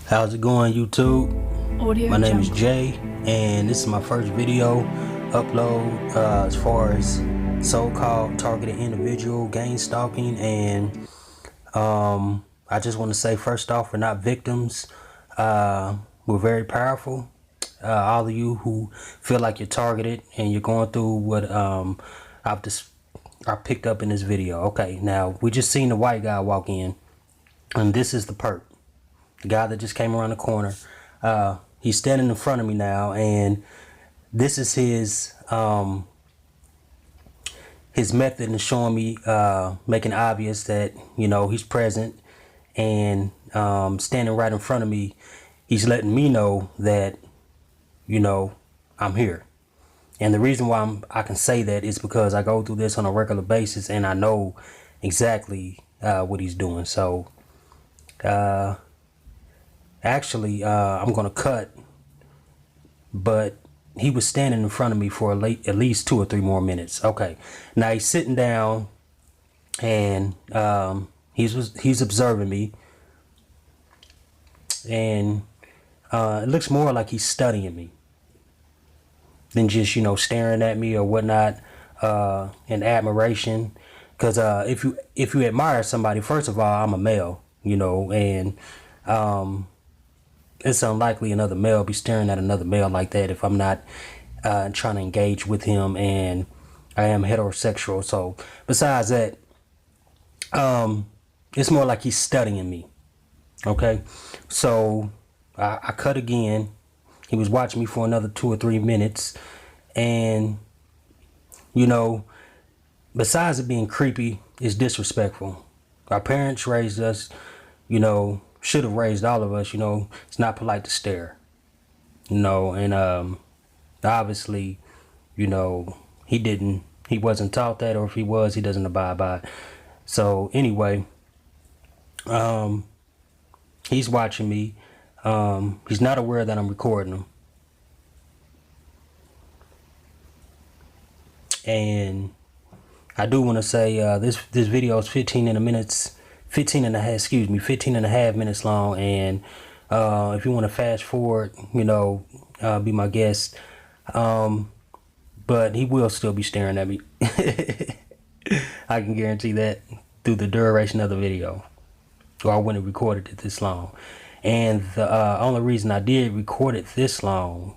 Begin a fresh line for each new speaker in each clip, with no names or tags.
How's it going, YouTube?
Audio
My name is
Jungle.
Jay, and this is my first video upload as far as so-called targeted individual gang stalking. And I just want to say, first off, we're not victims. We're very powerful. All of you who feel like you're targeted and you're going through what I picked up in this video. Okay, now we just seen the white guy walk in, and this is the perp. The guy that just came around the corner. He's standing in front of me now, and this is his method in showing me, making obvious that he's present, and standing right in front of me, he's letting me know that I'm here. And the reason why I can say that is because I go through this on a regular basis, and I know exactly what he's doing. So actually, I'm gonna cut, but he was standing in front of me for at least 2 or 3 more minutes. Okay, now he's sitting down, and he's observing me, and it looks more like he's studying me than just staring at me or whatnot, in admiration. Because if you admire somebody, first of all, I'm a male, and it's unlikely another male be staring at another male like that if I'm not trying to engage with him, and I am heterosexual. So besides that, it's more like he's studying me. Okay, so I cut again. He was watching me for another 2 or 3 minutes, and besides it being creepy, it's disrespectful. Our parents raised us, should have raised all of us. It's not polite to stare, and obviously, he wasn't taught that, or if he was, he doesn't abide by it. So anyway, he's watching me. He's not aware that I'm recording him, and I do want to say this video is 15 and a half minutes long. And if you want to fast forward, be my guest. But he will still be staring at me. I can guarantee that through the duration of the video, or I wouldn't have recorded it this long. And the only reason I did record it this long,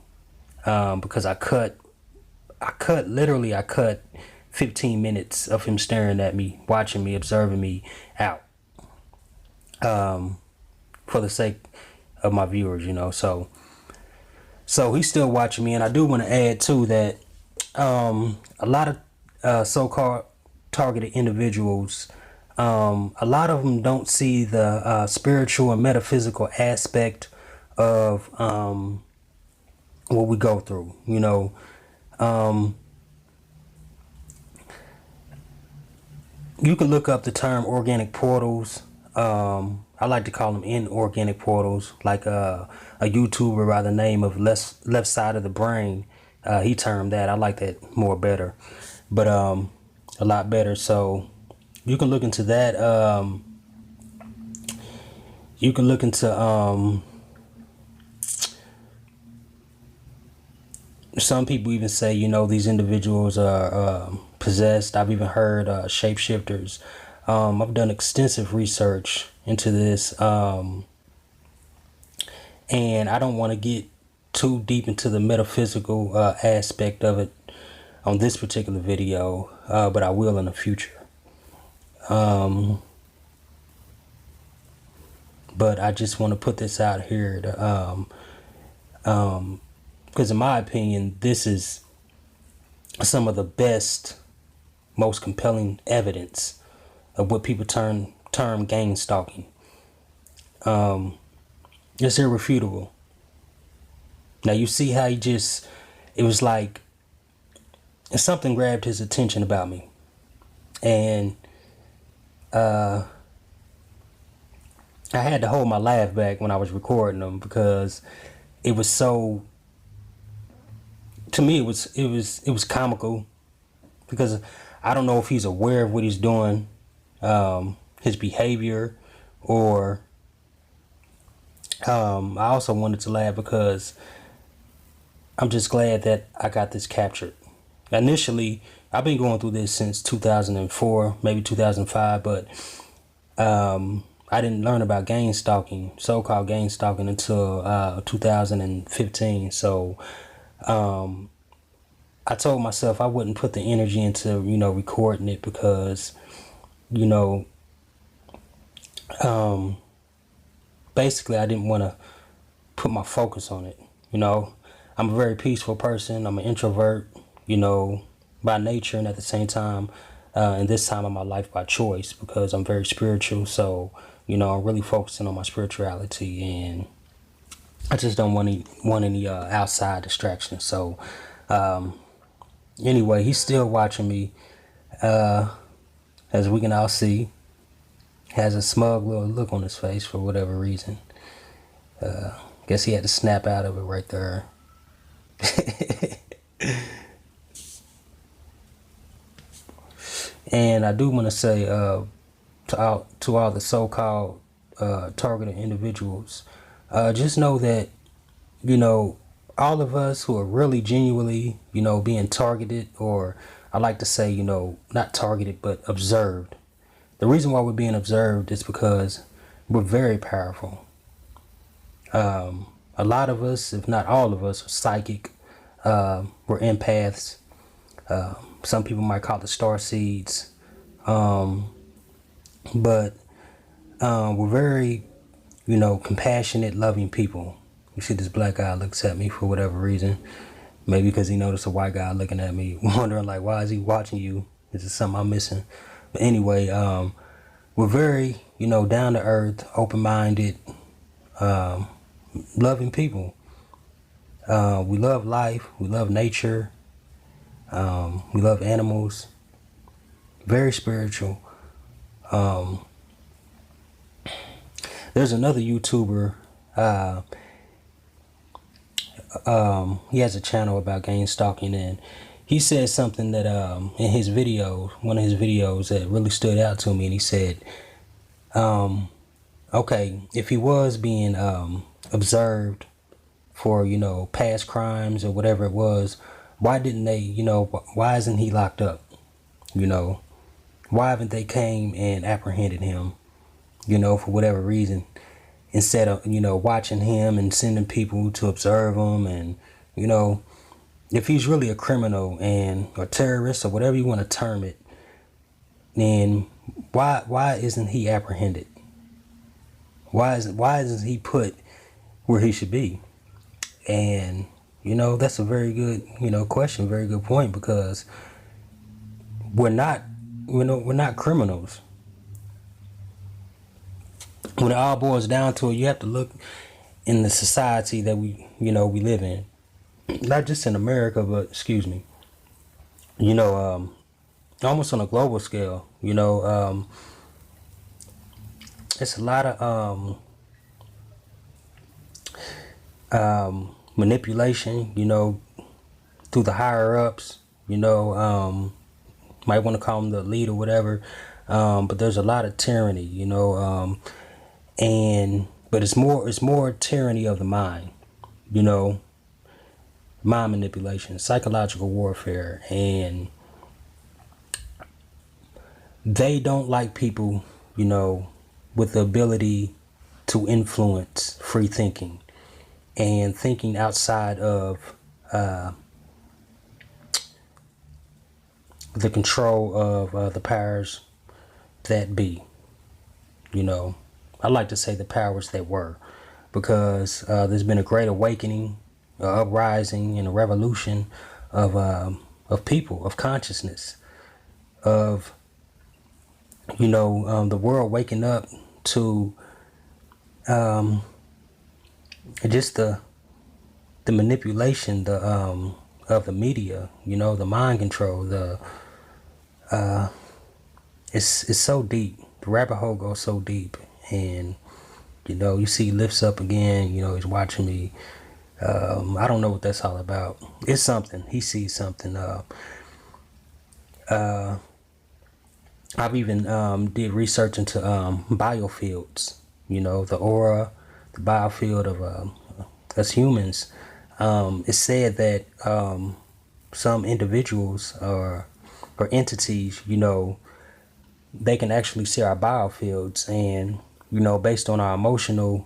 because I cut 15 minutes of him staring at me, watching me, observing me out, for the sake of my viewers, so he's still watching me. And I do want to add too that a lot of so-called targeted individuals, a lot of them don't see the spiritual and metaphysical aspect of what we go through. You can look up the term organic portals. I like to call them inorganic portals, like a YouTuber by the name of Left Side of the Brain. He termed that. I like that more better, but a lot better. So you can look into that. You can look into some people even say, these individuals are possessed. I've even heard shapeshifters. I've done extensive research into this, and I don't want to get too deep into the metaphysical aspect of it on this particular video, but I will in the future. But I just want to put this out here to, because in my opinion, this is some of the best, most compelling evidence of what people term gang stalking. It's irrefutable. Now you see how it was like something grabbed his attention about me, and I had to hold my laugh back when I was recording them, because it was so, to me, it was comical, because I don't know if he's aware of what he's doing, his behavior, or I also wanted to laugh because I'm just glad that I got this captured. Initially, I've been going through this since 2004, maybe 2005, but I didn't learn about gang stalking, so-called gang stalking, until 2015. So I told myself I wouldn't put the energy into, recording it because, you know, basically I didn't want to put my focus on it. I'm a very peaceful person. I'm an introvert, by nature, and at the same time, and this time of my life by choice, because I'm very spiritual. So, I'm really focusing on my spirituality, and I just don't want any outside distractions. So, anyway, he's still watching me, as we can all see. Has a smug little look on his face for whatever reason. Guess he had to snap out of it right there. And I do want to say to all the so-called targeted individuals, just know that, all of us who are really genuinely, being targeted, or I like to say, not targeted, but observed. The reason why we're being observed is because we're very powerful. A lot of us, if not all of us, are psychic. We're empaths. Some people might call it star seeds. But we're very, compassionate, loving people. You see this black guy looks at me for whatever reason. Maybe because he noticed a white guy looking at me, wondering like, why is he watching you? Is this something I'm missing? But anyway, we're very, down to earth, open-minded, loving people. We love life. We love nature. We love animals. Very spiritual. There's another YouTuber. He has a channel about gang stalking, and he said something that in his video, one of his videos, that really stood out to me. And he said, okay, if he was being observed for, past crimes or whatever it was, why didn't they, why isn't he locked up? Why haven't they came and apprehended him, for whatever reason, instead of, watching him and sending people to observe him? And, if he's really a criminal and a terrorist or whatever you want to term it, then why isn't he apprehended? Why isn't he put where he should be? And, that's a very good, question, very good point, because we're not criminals. When it all boils down to it, you have to look in the society that we live in, not just in America, but almost on a global scale. It's a lot of manipulation, through the higher ups, might want to call them the elite or whatever. But there's a lot of tyranny, but it's more tyranny of the mind, mind manipulation, psychological warfare, and they don't like people, with the ability to influence free thinking and thinking outside of the control of the powers that be. I like to say the powers that were, because there's been a great awakening, uprising, and a revolution of people, of consciousness, of the world waking up to just the manipulation of the media, the mind control, it's so deep. The rabbit hole goes so deep, and you see lifts up again. He's watching me. I don't know what that's all about. It's something. He sees something. I've even did research into biofields. The aura, the biofield of us humans, it's said that some individuals or entities, they can actually see our biofields, and based on our emotions,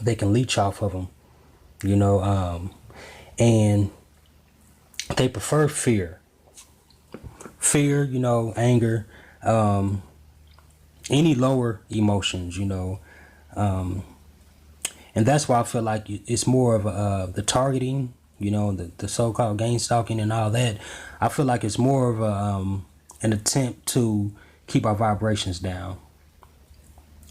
they can leech off of them, and they prefer fear, anger, any lower emotions, and that's why I feel like it's more of the targeting, the so-called gang stalking and all that. I feel like it's more of an attempt to keep our vibrations down,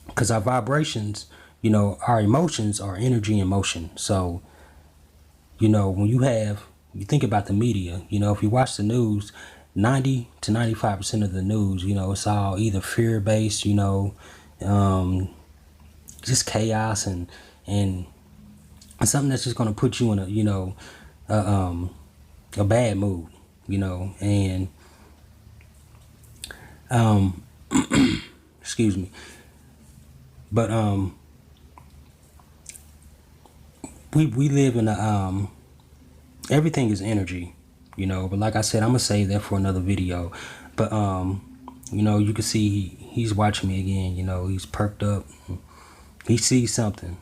because our vibrations, our emotions are energy in motion. So, when you think about the media, if you watch the news, 90 to 95% of the news, it's all either fear-based, just chaos and something that's just going to put you in a bad mood, and excuse me, but we live in everything is energy, but like I said, I'm gonna save that for another video. But you can see he's watching me again. He's perked up. He sees something.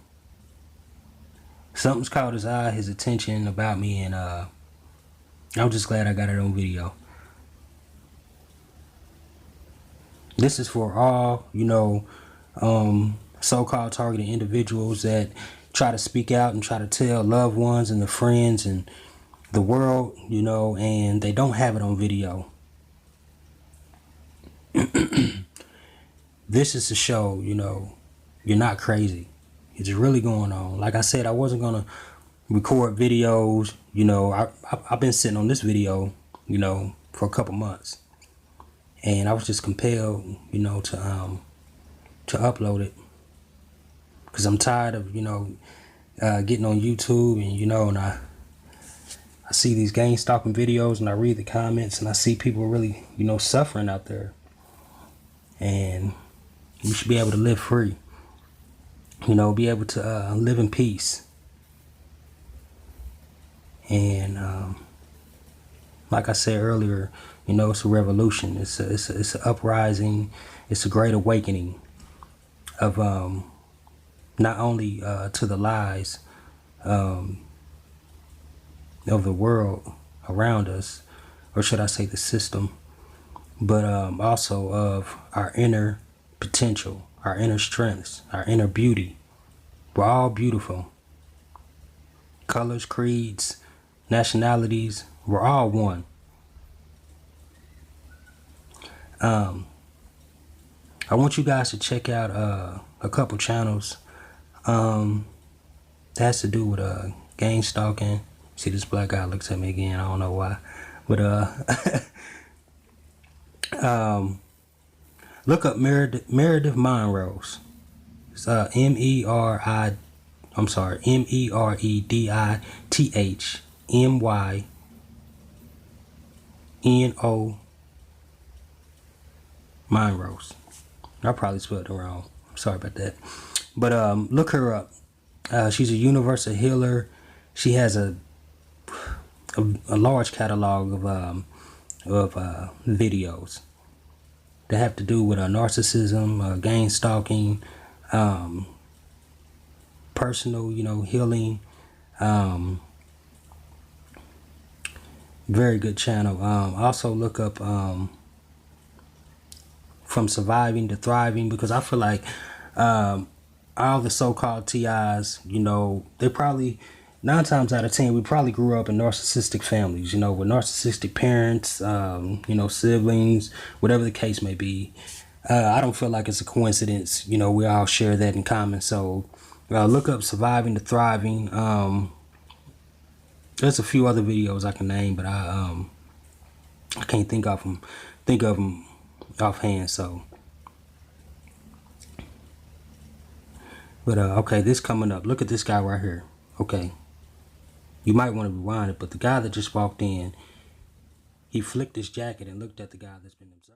Something's caught his eye, his attention about me, and I'm just glad I got it on video. This is for all, so-called targeted individuals that try to speak out and try to tell loved ones and their friends and the world, and they don't have it on video. This is to show, you're not crazy. It's really going on. Like I said, I wasn't gonna record videos. I've been sitting on this video, for a couple months, and I was just compelled, to upload it, because I'm tired of, getting on YouTube and and I see these gang stalking videos and I read the comments and I see people really, suffering out there, and you should be able to live free. Be able to live in peace. And like I said earlier, it's a revolution. It's an uprising. It's a great awakening of not only to the lies of the world around us, or should I say the system, but also of our inner potential, our inner strengths, our inner beauty. We're all beautiful. Colors, creeds, nationalities, we're all one. I want you guys to check out a couple channels that has to do with gang stalking. See, this black guy looks at me again. I don't know why, but look up Meredith Monrose. It's Meredith Myno Monrose. I probably spelled it wrong. Sorry about that. But look her up. She's a universal healer. She has a large catalog of videos that have to do with narcissism, gang stalking, personal, healing. Very good channel. Also look up From Surviving to Thriving, because I feel like all the so-called TIs, they probably 9 times out of 10 we probably grew up in narcissistic families, with narcissistic parents, siblings, whatever the case may be. I don't feel like it's a coincidence, we all share that in common. So look up Surviving to Thriving. There's a few other videos I can name, but I can't think of them offhand. So, but okay, this coming up. Look at this guy right here. Okay, you might want to rewind it, but the guy that just walked in, he flicked his jacket and looked at the guy that's been observed.